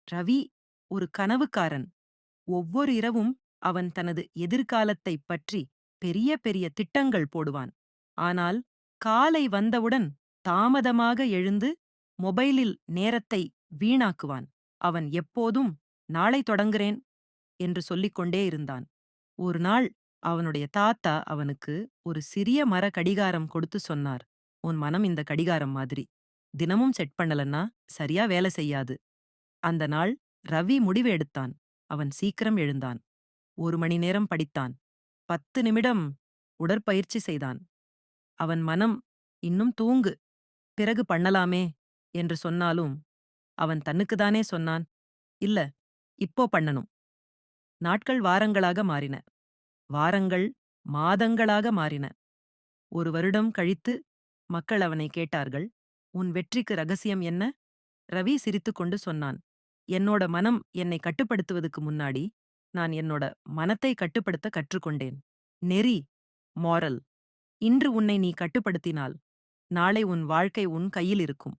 ரவி ஒரு கனவுக்காரன். ஒவ்வொரு இரவும் அவன் தனது எதிர்காலத்தைப் பற்றி பெரிய பெரிய திட்டங்கள் போடுவான். ஆனால் காலை வந்தவுடன் தாமதமாக எழுந்து மொபைலில் நேரத்தை வீணாக்குவான். அவன் எப்போதும் நாளை தொடங்குறேன் என்று சொல்லிக் கொண்டே இருந்தான். ஒரு நாள் அவனுடைய தாத்தா அவனுக்கு ஒரு சிறிய மர கடிகாரம் கொடுத்து சொன்னார், "உன் மனம் இந்த கடிகாரம் மாதிரி. தினமும் செட் பண்ணலன்னா சரியா வேலை செய்யாது." அந்த நாள் ரவி முடிவு எடுத்தான். அவன் சீக்கிரம் எழுந்தான். 1 மணி நேரம் படித்தான். 10 நிமிடம் உடற்பயிற்சி செய்தான். அவன் மனம், "இன்னும் தூங்கு, பிறகு பண்ணலாமே" என்று சொன்னாலும், அவன் தன்னுக்குத்தானே சொன்னான், "இல்ல, இப்போ பண்ணணும்." நாட்கள் வாரங்களாக மாறின. வாரங்கள் மாதங்களாக மாறின. 1 வருடம் கழித்து மக்கள் அவனை கேட்டார்கள், "உன் வெற்றிக்கு ரகசியம் என்ன?" ரவி சிரித்துக்கொண்டு சொன்னான், "என்னோட மனம் என்னை கட்டுப்படுத்துவதுக்கு முன்னாடி, நான் என்னோட மனத்தை கட்டுப்படுத்த கற்றுக்கொண்டேன். நெறி, மாரல். இன்று உன்னை நீ கட்டுப்படுத்தினால், நாளை உன் வாழ்க்கை உன் கையில் இருக்கும்."